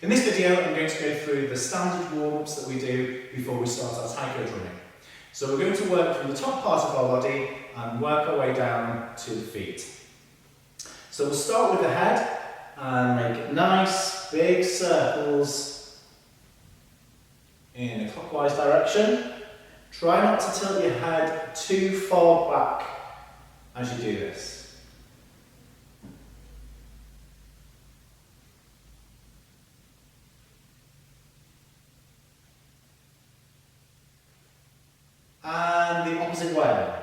In this video, I'm going to go through the standard warm-ups that we do before we start our taiko drumming. So we're going to work from the top part of our body and work our way down to the feet. So we'll start with the head and make nice big circles in a clockwise direction. Try not to tilt your head too far back as you do this. And the opposite way.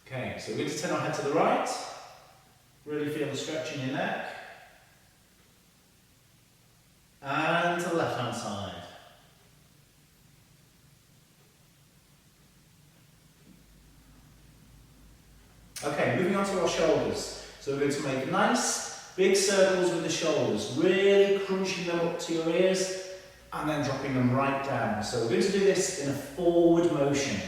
Okay, so we're going to turn our head to the right. Really feel the stretch in your neck. And to the left hand side. Okay, moving on to our shoulders. So we're going to make nice big circles with the shoulders, really crunching them up to your ears and then dropping them right down. So we're going to do this in a forward motion.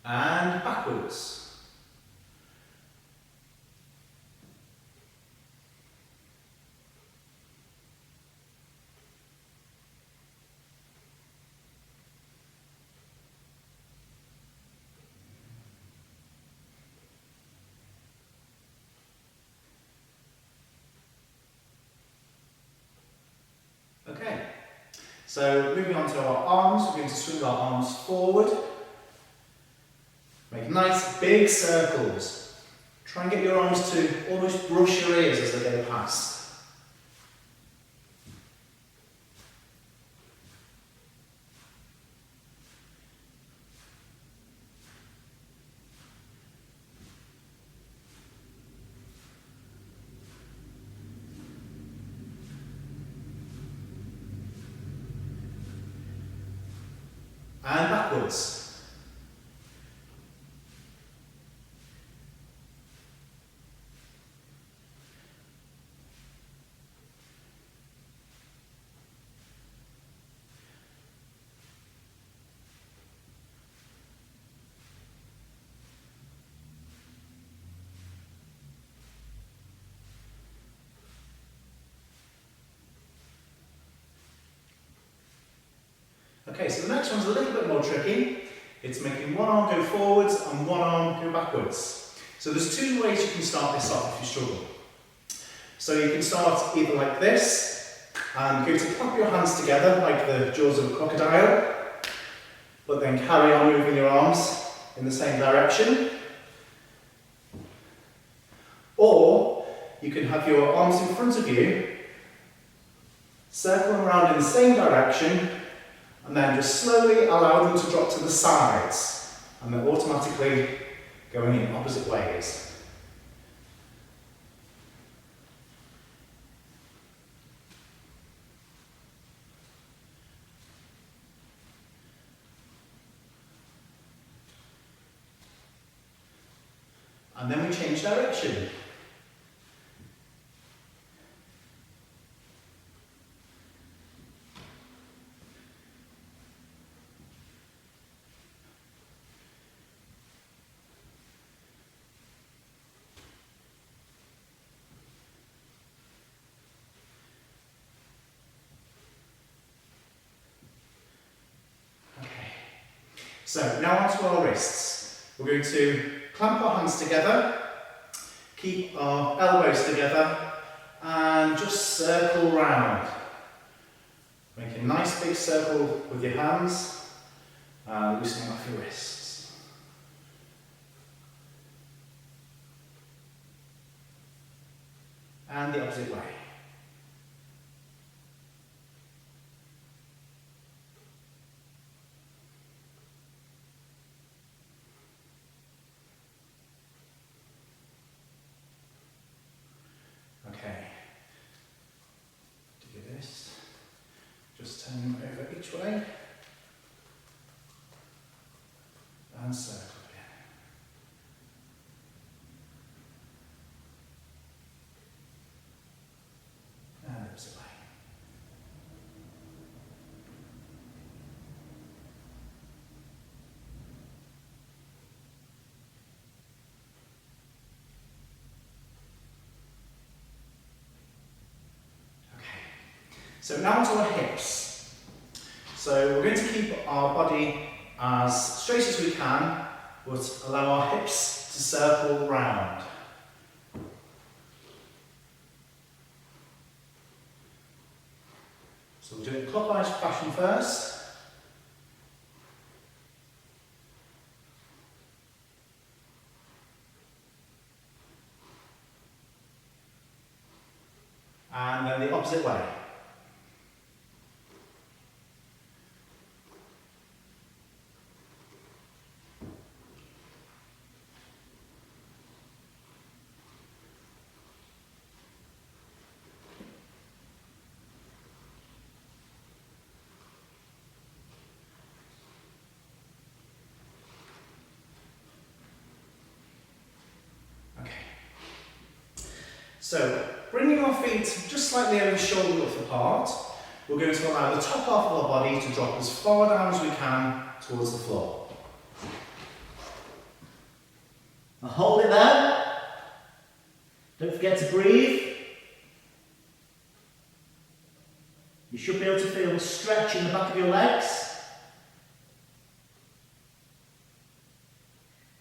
And backwards. Okay, so moving on to our arms, we're going to swing our arms forward. Make nice big circles. Try and get your arms to almost brush your ears as they go past. And backwards. Okay, so the next one's a little bit more tricky. It's making one arm go forwards and one arm go backwards. So there's two ways you can start this off if you struggle. So you can start either like this, and go to clap your hands together like the jaws of a crocodile, but then carry on moving your arms in the same direction. Or you can have your arms in front of you, circle around in the same direction, and then just slowly allow them to drop to the sides, and they're automatically going in opposite ways. And then we change direction. So now onto our wrists. We're going to clamp our hands together, keep our elbows together, and just circle round. Make a nice big circle with your hands, and loosening off your wrists. And the opposite way. Just turn over each way. And circle again. And opposite way. So now onto our hips. So we're going to keep our body as straight as we can, but allow our hips to circle round. So we'll do it in clockwise fashion first. And then the opposite way. So, bringing our feet just slightly over shoulder width apart, we're going to allow the top half of our body to drop as far down as we can towards the floor. Now hold it there. Don't forget to breathe. You should be able to feel the stretch in the back of your legs.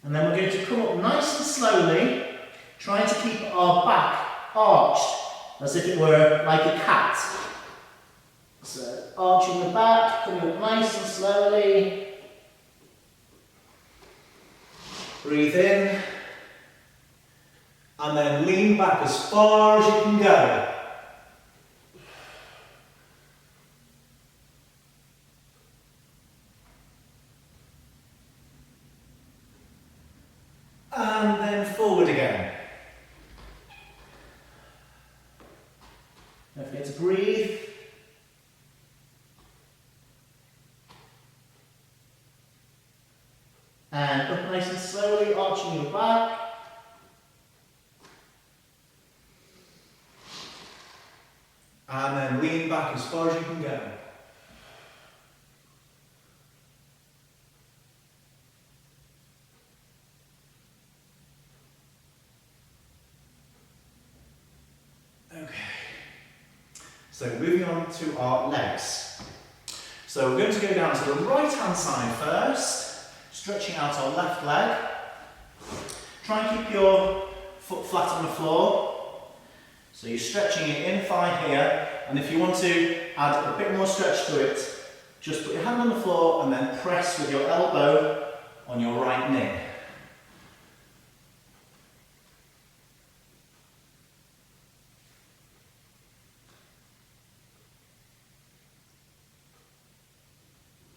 And then we're going to come up nice and slowly, trying to keep our back arched as if it were like a cat. So arching the back, coming up nice and slowly. Breathe in, and then lean back as far as you can go. And then forward again. Don't forget to breathe. And up nice and slowly, arching your back. And then lean back as far as you can go. Okay. So moving on to our legs. So we're going to go down to the right hand side first, stretching out our left leg. Try and keep your foot flat on the floor. So you're stretching your inner thigh here, and if you want to add a bit more stretch to it, just put your hand on the floor and then press with your elbow on your right knee.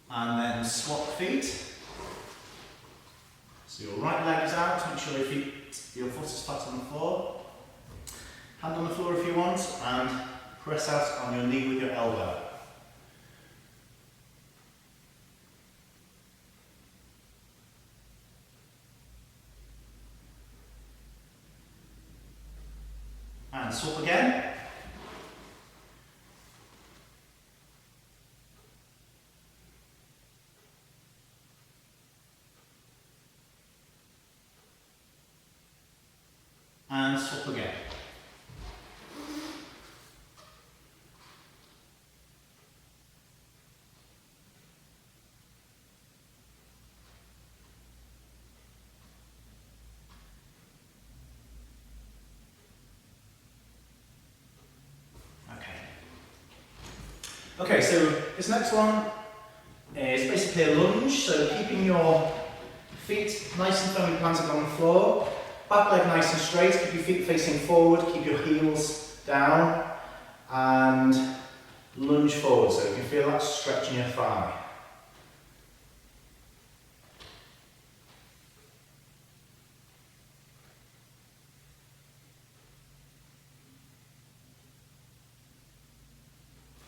And then swap feet. So your right leg is out, make sure your foot is flat on the floor. Hand on the floor if you want, and press out on your knee with your elbow. And swap again. And swap again. Okay, so this next one is basically a lunge, so keeping your feet nice and firmly planted on the floor, back leg nice and straight, keep your feet facing forward, keep your heels down, and lunge forward, so you can feel that stretch in your thigh.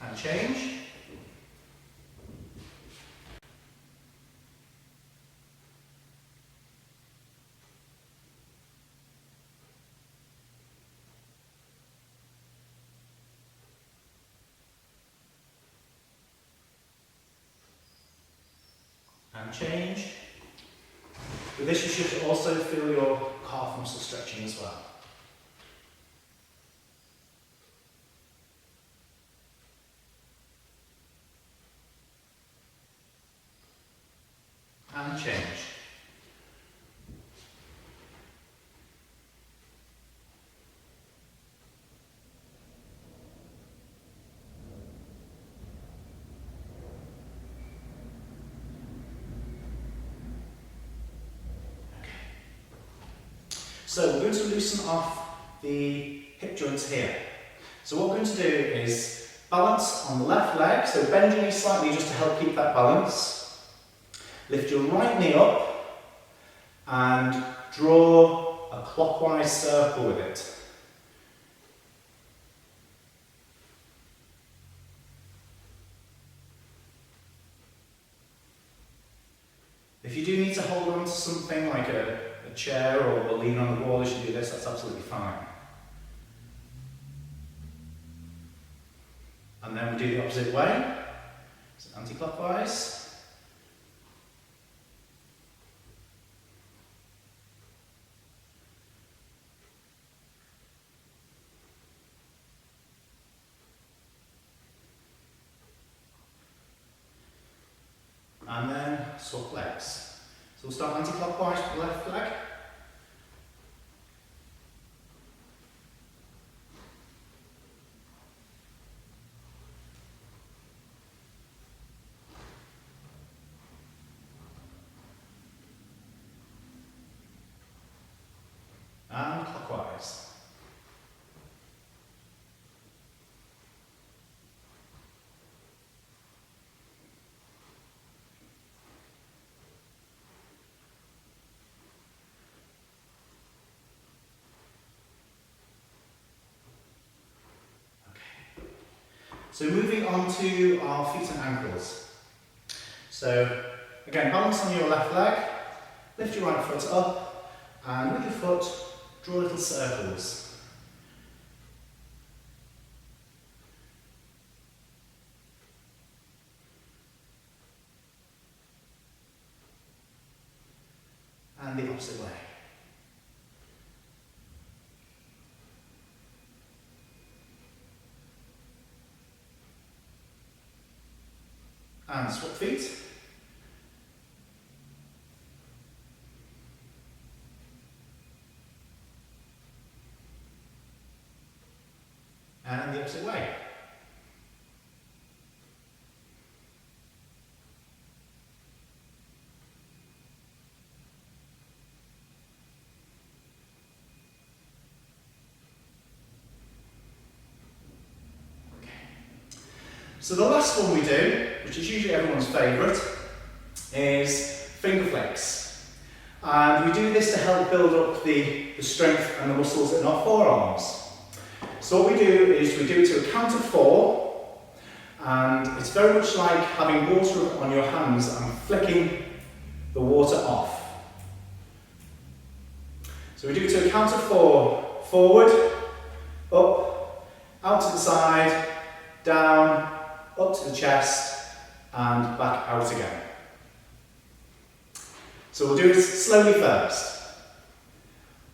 And change. change. With this, you should also feel your calf muscle stretching as well. And change. So we're going to loosen off the hip joints here. So what we're going to do is balance on the left leg, so bend your knee slightly just to help keep that balance. Lift your right knee up and draw a clockwise circle with it. If you do need to hold on to something like a chair or lean on the wall as you do this, that's absolutely fine. And then we do the opposite way, so anti-clockwise. And then swap legs. So we'll start anti-clockwise with the left leg. And clockwise. So moving on to our feet and ankles. So again, balance on your left leg, lift your right foot up, and with your foot, draw little circles. And the opposite way. And swap feet. And the opposite way. So the last one we do, which is usually everyone's favourite, is finger flicks. And we do this to help build up the strength and the muscles in our forearms. So what we do is we do it to a count of 4, and it's very much like having water on your hands and flicking the water off. So we do it to a count of 4, forward, up, out to the side, down, up to the chest, and back out again. So we'll do it slowly first.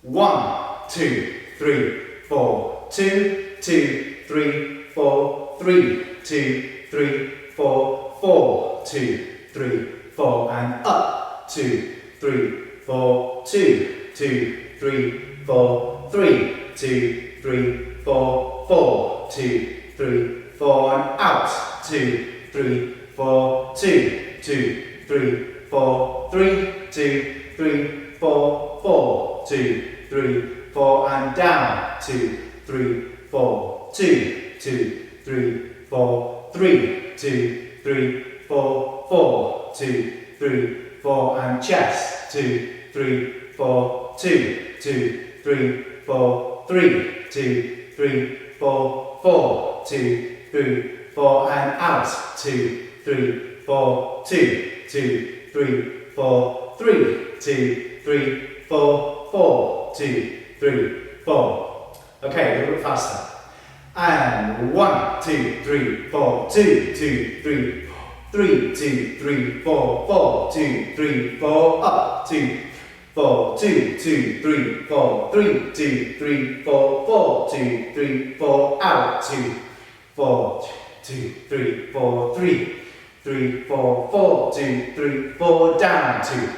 1, 2, 3, 4, 2, 2, 3, 4, 3, 2, 3, 4, 4, 2, 3, 4, and up, 2, 3, 4, 2, 2, 3, 4, 3, 2, 3, 4, 4, 2, 3, 4, and out, 2, 3, 4, 2, 2, 3, 4, 3, 2, 3, 4, 4, 2, 3, 4, and down, 2, 3, 4, 2, 2, 3, 4, 3, 2, 3, 4, 4, 2, 3, 4, and chest, 2, 3, 4, 2, 2, 3, 4, 3, 2, 3, 4, 4, 2, 3, 4, and out, 2, 3, 4, 2, 2, 3, 4, 3, 2, 3, 4, 4, 2, 3, 4. Okay, a little bit faster. And 1, 2, 3, 4, 2, 2, 3, 3, 2, 3, 4, 4, 2, 3, 4, up, 2, 4, 2, 2, 3, 4, 3, 2, 3, 4, 4, 2, 3, 4, out, 2, 4, 2, 3, 4, 3, 3, 4, 4, 2, 3, 4, down, 2,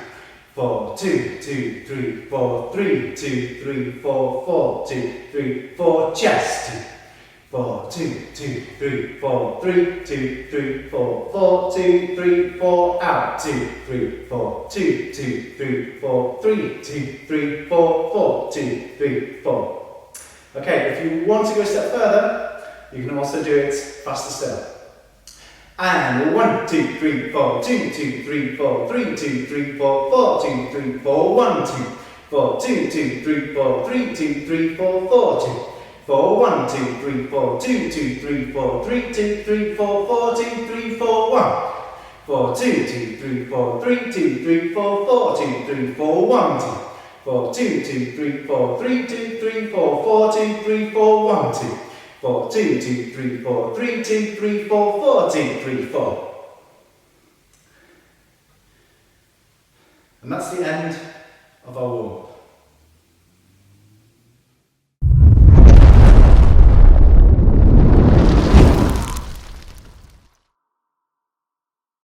4, 2, 2, 3, 4, 3, 2, 3, 4, 4, 2, 3, 4, chest, 2, 4, 2, 2, 3, 4, 3, 2, 3, 4, 4, 2, 3, 4, out, 2, 3, 4, 2, 2, 3, 4, 3, 2, 3, 4, 4, 2, 3, 4. Okay, if you want to go a step further, you can also do it faster still. And 1, 2, 3, 4, 2, 2, 3, 4, 3, 2, 3, 4, 4, 2, 3, 4, 1, 2, 4, 2, 2, 3, 4, 3, 2, 3, 4, 4, 2, 4, 1, 2, 3, 4, 2, 2, 3, 4, 3, 2, 3, 4, 4, 2, 3, 4, 1, 4, 2, 2, 3, 4, 3, 2, 3, 4, 4, 2, 3, 4, 1, 2, 4, 2, 2, 3, 4, 3, 2, 3, 4, 4, 2, 3, 4, 1, 2, 4, 2, 2, 3, 4, 3, 2, 3, 4, 4, 2, 3, 4. And that's the end of our warm-up.